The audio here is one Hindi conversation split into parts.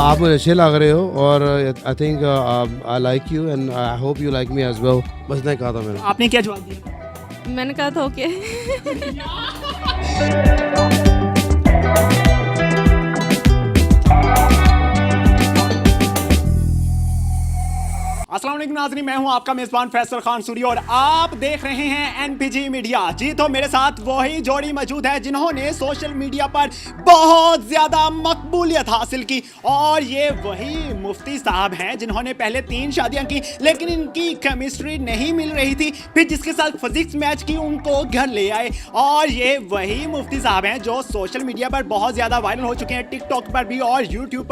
आप मुझे अच्छे लग रहे हो और I think I like you and I hope you like me as well. बस इतना ही कहा था मैंने। आपने क्या जवाब दिया? मैंने कहा था ओके। अस्सलाम वालेकुम नाज़रीन, मैं हूं आपका मेज़बान फैसल खान सूरी और आप देख रहे हैं एनपीजी मीडिया। जी तो मेरे साथ वही जोड़ी मौजूद है जिन्होंने सोशल मीडिया पर बहुत ज़्यादा मकबूलियत हासिल की और ये वही मुफ्ती साहब हैं जिन्होंने पहले 3 शादियां की लेकिन इनकी केमिस्ट्री नहीं मिल रही थी, फिर जिसके साथ फिजिक्स मैच की उनको घर ले आए। और ये वही मुफ्ती साहब हैं जो सोशल मीडिया पर बहुत ज़्यादा वायरल हो चुके हैं, टिकटॉक पर भी और यूट्यूब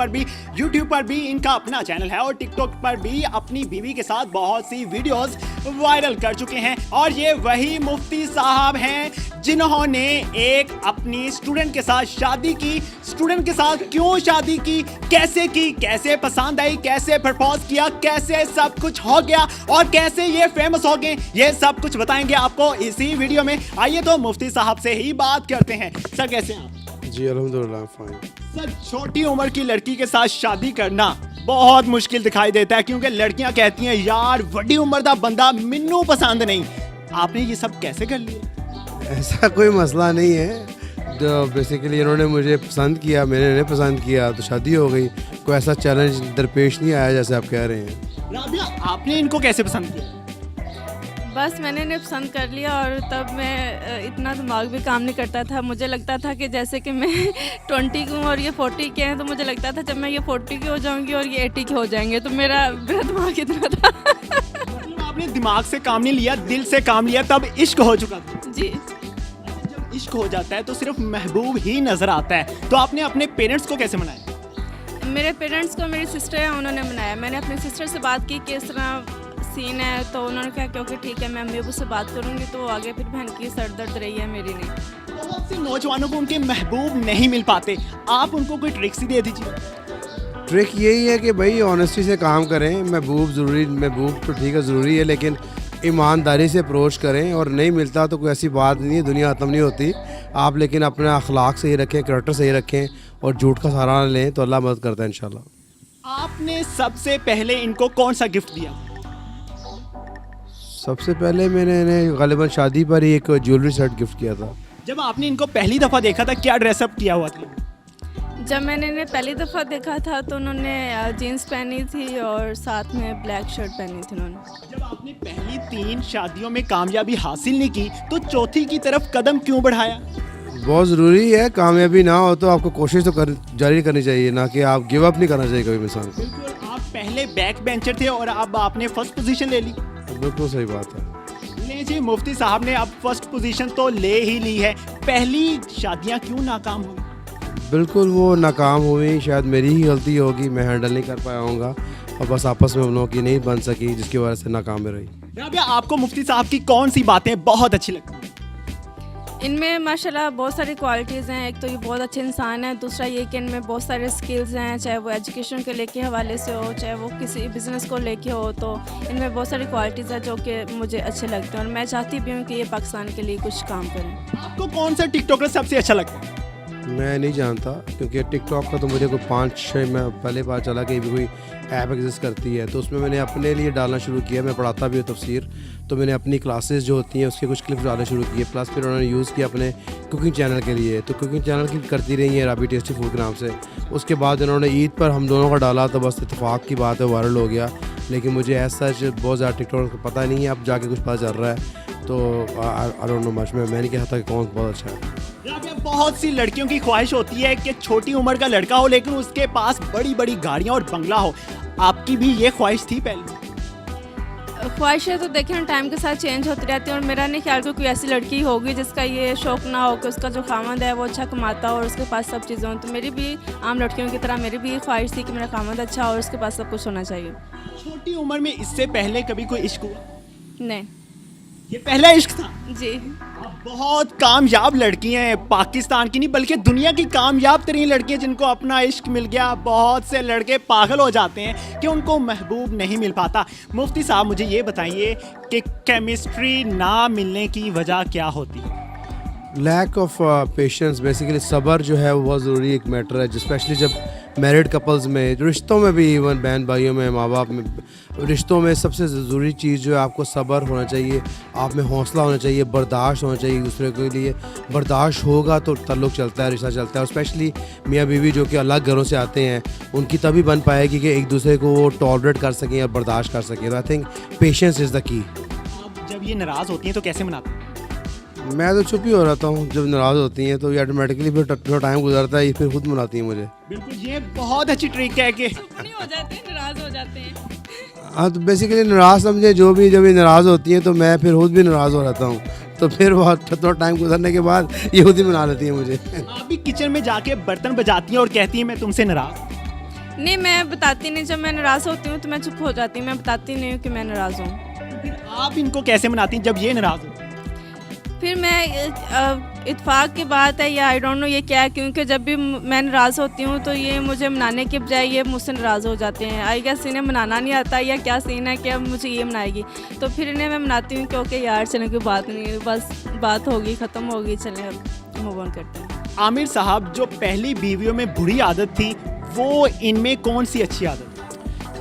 पर भी इनका अपना चैनल है और टिकटॉक पर भी अपनी बीवी के साथ बहुत सी वीडियोस वायरल कर चुके हैं। और ये वही मुफ्ती साहब हैं जिन्होंने एक अपनी स्टूडेंट के साथ शादी की। स्टूडेंट के साथ क्यों शादी की, कैसे पसंद आई, कैसे प्रपोज किया, कैसे सब कुछ हो गया और कैसे ये फेमस हो गए, ये सब कुछ बताएंगे आपको इसी वीडियो में। आइए तो मुफ्ती साहब से ही बात करते हैं। सर कैसे हैं आप? जी अल्हम्दुलिल्लाह फाइन। सर छोटी उम्र की लड़की के साथ शादी करना बहुत मुश्किल दिखाई देता है क्योंकि लड़कियां कहती हैं यार बड़ी उम्र का बंदा मिन्नू पसंद नहीं। आपने ये सब कैसे कर लिया? ऐसा कोई मसला नहीं है, जो बेसिकली इन्होंने मुझे पसंद किया, मैंने इन्हें पसंद किया तो शादी हो गई। कोई ऐसा चैलेंज दरपेश नहीं आया जैसे आप कह रहे हैं। राबिया आपने इनको कैसे पसंद किया? बस मैंने इन्हें पसंद कर लिया और तब मैं इतना दिमाग भी काम नहीं करता था। मुझे लगता था कि जैसे कि मैं 20 की हूँ और ये 40 के हैं, तो मुझे लगता था जब मैं ये 40 की हो जाऊँगी और ये 80 के हो जाएंगे तो मेरा दिमाग इतना था। मतलब आपने दिमाग से काम नहीं लिया, दिल से काम लिया, तब इश्क हो चुका था। जी। जब इश्क हो जाता है तो सिर्फ महबूब ही नजर आता है। तो आपने अपने पेरेंट्स को कैसे मनाया? मेरे पेरेंट्स को मेरी सिस्टर है उन्होंने मनाया। मैंने अपनी सिस्टर से बात की कि इस तरह सीन है तो उन्होंने कहा कि ओके ठीक है मैं अम्मी अबू से बात करूंगी। तो आगे फिर बहन की सर दर्द रही है, मेरी नहीं। बहुत से नौजवानों को उनके महबूब नहीं मिल पाते, आप उनको कोई ट्रिक्स ही दे दीजिए। ट्रिक यही है कि भाई ऑनेस्टी से काम करें। महबूब तो ठीक है ज़रूरी है, लेकिन ईमानदारी से अप्रोच करें और नहीं मिलता तो कोई ऐसी बात नहीं है, दुनिया ख़त्म नहीं होती। आप लेकिन अपना अखलाक सही रखें, करैक्टर सही रखें और झूठ का सहारा ना लें तो अल्लाह मदद करता है इंशाल्लाह। आपने सबसे पहले इनको कौन सा गिफ्ट दिया? सबसे पहले मैंने इन्हें गालिबन शादी पर ही एक ज्वेलरी सेट गिफ्ट किया था। जब आपने इनको पहली दफ़ा देखा था क्या ड्रेसअप किया हुआ था? जब मैंने इन्हें पहली दफ़ा देखा था तो उन्होंने जीन्स पहनी थी और साथ में ब्लैक शर्ट पहनी थी उन्होंने। जब आपने पहली 3 शादियों में कामयाबी हासिल नहीं की तो चौथी की तरफ कदम क्यों बढ़ाया? बहुत ज़रूरी है, कामयाबी ना हो तो आपको कोशिश तो जारी करनी चाहिए, ना कि आप गिव अप नहीं करना चाहिए कभी इंसान को। बिल्कुल, आप पहले बैक बेंचर थे और अब आपने फर्स्ट पोजीशन ले ली। बिल्कुल सही बात है। ले जी, मुफ्ती साहब ने अब फर्स्ट पोजीशन तो ले ही ली है। पहली शादियां क्यों नाकाम हुई? बिल्कुल वो नाकाम हुई, शायद मेरी ही गलती होगी, मैं हैंडल नहीं कर पाया होऊंगा और बस आपस में उन लोगों की नहीं बन सकी जिसकी वजह से नाकाम में रही। राबिया आपको मुफ्ती साहब की कौन सी बातें बहुत अच्छी लगती हैं? इनमें माशाल्लाह बहुत सारी क्वालिटीज़ हैं। एक तो ये बहुत अच्छे इंसान हैं, दूसरा ये कि इनमें बहुत सारे स्किल्स हैं, चाहे वो एजुकेशन के लेके हवाले से हो, चाहे वो किसी बिज़नेस को लेके हो। तो इनमें बहुत सारी क्वालिटीज़ हैं जो कि मुझे अच्छे लगते हैं और मैं चाहती भी हूँ कि ये पाकिस्तान के लिए कुछ काम करें। आपको कौन सा टिकटॉकर सबसे अच्छा लगता है? मैं नहीं जानता क्योंकि टिकटॉक का तो मुझे कोई 5-6 में पहले पता चला कि भी कोई ऐप एग्जिस्ट करती है, तो उसमें मैंने अपने लिए डालना शुरू किया। मैं पढ़ाता भी हूँ तफसीर, तो मैंने अपनी क्लासेस जो होती हैं उसके कुछ क्लिप्स डालने शुरू किए। प्लस फिर उन्होंने यूज़ किया अपने कुकिंग चैनल के लिए, तो कुकिंग चैनल की करती रही है राबी टेस्टी फूड के नाम से। उसके बाद उन्होंने ईद पर हम दोनों का डाला तो बस इत्तेफाक की बात है वायरल हो गया, लेकिन मुझे ऐसा बहुत ज़्यादा टिकटॉक का पता नहीं है, अब जाके कुछ पता चल रहा है। तो आई डोंट नो मच, मैं नहीं कहा था कि कौन बहुत अच्छा है। बहुत सी लड़कियों की ख्वाहिश होती है कि छोटी उम्र का लड़का हो लेकिन उसके पास बड़ी बड़ी गाड़ियाँ और बंगला हो। आपकी भी ये ख्वाहिश थी पहले? ख्वाहिशें तो देखिए टाइम के साथ चेंज होती रहती हैं और मेरा नहीं ख्याल कोई ऐसी लड़की होगी जिसका ये शौक़ ना हो कि उसका जो खामद है वो अच्छा कमाता हो और उसके पास सब चीज़ें हों। तो मेरी भी आम लड़कियों की तरह मेरी भी ये ख्वाहिश थी कि मेरा खामद अच्छा हो और उसके पास सब कुछ होना चाहिए। छोटी उम्र में इससे पहले कभी कोई इश्क हुआ? नहीं, ये पहला इश्क था जी। आप बहुत कामयाब लड़की हैं, पाकिस्तान की नहीं बल्कि दुनिया की कामयाब तरीन लड़कियां जिनको अपना इश्क मिल गया। बहुत से लड़के पागल हो जाते हैं कि उनको महबूब नहीं मिल पाता। मुफ्ती साहब मुझे ये बताइए कि केमिस्ट्री ना मिलने की वजह क्या होती है? लैक ऑफ पेशेंस, बेसिकली सब्र जो है वो बहुत ज़रूरी एक मैटर है, स्पेशली जब मैरिड कपल्स में, रिश्तों में भी, इवन बहन भाइयों में, माँ बाप में, रिश्तों में सबसे ज़रूरी चीज़ जो है आपको सब्र होना चाहिए, आप में हौसला होना चाहिए, बर्दाश्त होना चाहिए एक दूसरे के लिए। बर्दाश्त होगा तो ताल्लुक़ चलता है, रिश्ता चलता है। और स्पेशली मियाँ बीवी जो कि अलग घरों से आते हैं, उनकी तभी बन पाएगी कि एक दूसरे को वो टॉलरेट कर सकें और बर्दाश्त कर सकें। तो I think patience is the key. जब ये नाराज़ होती हैं तो कैसे मनाते हैं? मैं तो चुप ही हो रहता हूँ। जब नाराज़ होती हैं तो ये ऑटोमेटिकली फिर थोड़ा टाइम गुजरता है, ये फिर खुद मनाती हैं मुझे। बिल्कुल, ये बहुत अच्छी ट्रिक है कि नहीं हो जाते हैं, नाराज़ हो जाते हैं। हाँ, तो बेसिकली नाराज़ समझे जो भी, जब ये नाराज़ होती हैं तो मैं फिर खुद भी नाराज़ हो रहता हूँ। तो फिर बहुत थोड़ा टाइम गुजरने के बाद ये खुद ही मना लेती हैं मुझे। आप भी किचन में जाके बर्तन बजाती हैं और कहती हैं मैं तुमसे नाराज़? नहीं, मैं बताती नहीं। जब मैं नाराज़ होती हूँ तो मैं चुप हो जाती हूँ, मैं बताती नहीं हूँ कि मैं नाराज़ हूँ। फिर आप इनको कैसे मनाती हैं जब ये नाराज़ हो? फिर मैं इत्फाक की बात है या आई डोंट नो ये क्या है, क्योंकि जब भी मैं नाराज़ होती हूँ तो ये मुझे मनाने के बजाय ये मुझसे नाराज़ हो जाते हैं। आई गेस इन्हें मनाना नहीं आता या क्या सीन है कि अब मुझे ये मनाएगी। तो फिर इन्हें मैं मनाती हूँ कि ओके यार चलें, कोई बात नहीं, बस बात होगी, ख़त्म होगी, चलें अब मूव ऑन करते हैं। आमिर साहब, जो पहली बीवियों में बुरी आदत थी वो इनमें कौन सी अच्छी आदत?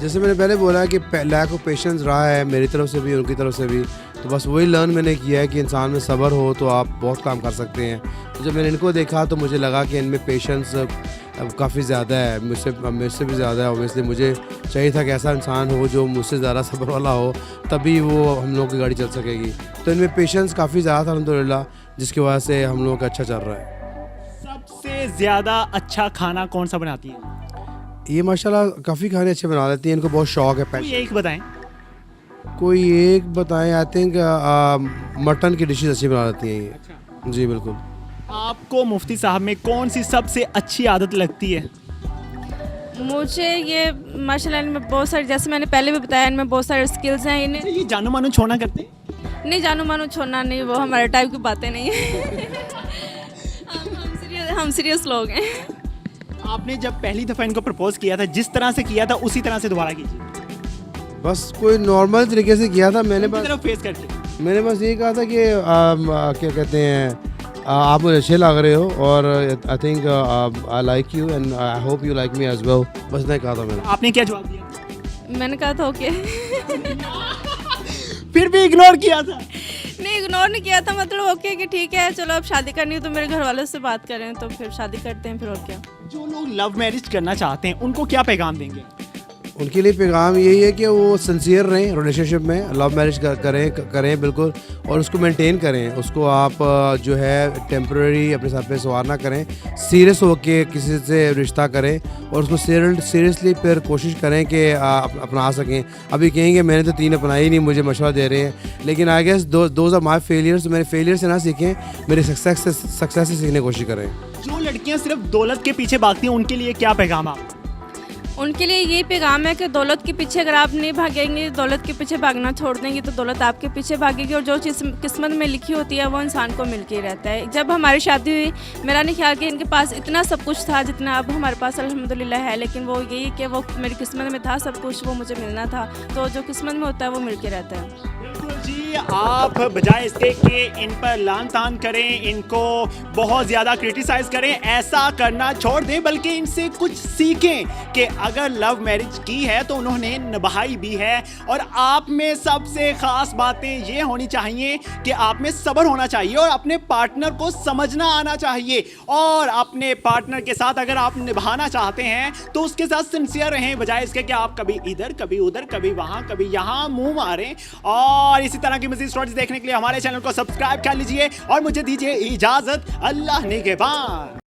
जैसे मैंने पहले बोला कि लैक ऑफ पेशेंस रहा है मेरी तरफ से भी, उनकी तरफ से भी। तो बस वही लर्न मैंने किया है कि इंसान में सब्र हो तो आप बहुत काम कर सकते हैं। तो जब मैंने इनको देखा तो मुझे लगा कि इनमें पेशेंस काफ़ी ज़्यादा है, मुझसे भी ज़्यादा है। ऑब्वियसली मुझे चाहिए था कि ऐसा इंसान हो जो मुझसे ज़्यादा सब्र वाला हो, तभी वो हम लोगों की गाड़ी चल सकेगी। तो इनमें पेशेंस काफ़ी ज़्यादा था अल्हम्दुलिल्लाह, जिसकी वजह से हम लोगों का अच्छा चल रहा है। सबसे ज़्यादा अच्छा खाना कौन सा बनाती हैं? ये माशाल्लाह काफ़ी खाने अच्छे बना लेती हैं, इनको बहुत शौक है। कोई एक बताएं। कोई एक बताएं? आई थिंक मटन की डिशेस अच्छी बना लेती हैं ये। अच्छा। जी बिल्कुल। आपको मुफ्ती साहब में कौन सी सबसे अच्छी आदत लगती है? मुझे ये माशाल्लाह इनमें बहुत सारे, जैसे मैंने पहले भी बताया, इनमें बहुत सारे स्किल्स हैं। इन्हें ये जानू मानू छोड़ना करते हैं? नहीं, जानू मानू छोड़ना नहीं, वो हमारे टाइप की बातें नहीं हैं। हम सीरियस लोग हैं। आपने जब पहली दफ़ा इनको प्रपोज किया था, जिस तरह से किया था उसी तरह से दोबारा कीजिए। बस कोई नॉर्मल तरीके से किया था मैंने। उनकी तरफ फेस करके मैंने बस ये कहा था कि क्या कहते हैं, आप मुझे अच्छे लग रहे हो और I think I like you and I hope you like me as well. बस नहीं कहा था मैंने। आपने क्या जवाब दिया? मैंने कहा था ओके। फिर भी इग्नोर किया था? नहीं, इग्नोर नहीं किया था, मतलब ओके कि ठीक है चलो अब शादी करनी है तो मेरे घर वालों से बात करें, तो फिर शादी करते हैं, फिर और क्या। जो लोग लव मैरिज करना चाहते हैं उनको क्या पैगाम देंगे? उनके लिए पैगाम यही है कि वो सिंसियर रहें रिलेशनशिप में, लव मैरिज करें बिल्कुल, और उसको मेंटेन करें। उसको आप जो है टेम्परेरी अपने साथ पे सवार ना करें, सीरियस होके किसी से रिश्ता करें और उसको सीरियसली फिर कोशिश करें कि अपना सकें। अभी कहेंगे मैंने तो 3 अपनाई नहीं, मुझे मशवरा दे रहे हैं, लेकिन I guess those are my failures. मेरे फेलियर से ना सीखें, मेरे सक्सेस से सीखने की कोशिश करें। जो लड़कियां सिर्फ दौलत के पीछे भागती हैं उनके लिए क्या पैगाम आप? उनके लिए यही पैगाम है कि दौलत के पीछे अगर आप नहीं भागेंगे, दौलत के पीछे भागना छोड़ देंगे तो दौलत आपके पीछे भागेगी, और जो चीज़ किस्मत में लिखी होती है वो इंसान को मिल के रहता है। जब हमारी शादी हुई, मेरा नहीं ख्याल कि इनके पास इतना सब कुछ था जितना अब हमारे पास अल्हम्दुलिल्लाह है, लेकिन वो यही कि वो मेरी किस्मत में था सब कुछ, वो मुझे मिलना था। तो जो किस्मत में होता है वो मिल के रहता है। जी, आप बजाय इसके कि इन पर लान तान करें, इनको बहुत ज़्यादा क्रिटिसाइज़ करें, ऐसा करना छोड़ दें, बल्कि इनसे कुछ सीखें कि अगर लव मैरिज की है तो उन्होंने निभाई भी है। और आप में सबसे ख़ास बातें ये होनी चाहिए कि आप में सब्र होना चाहिए और अपने पार्टनर को समझना आना चाहिए। और अपने पार्टनर के साथ अगर आप निभाना चाहते हैं तो उसके साथ सिंसियर रहें, बजाय इसके कि आप कभी इधर कभी उधर कभी वहाँ कभी यहाँ मुँह मारें। और इसी तरह की मज़ीद स्टोरीज देखने के लिए हमारे चैनल को सब्सक्राइब कर लीजिए और मुझे दीजिए इजाज़त। अल्लाह निगहबान।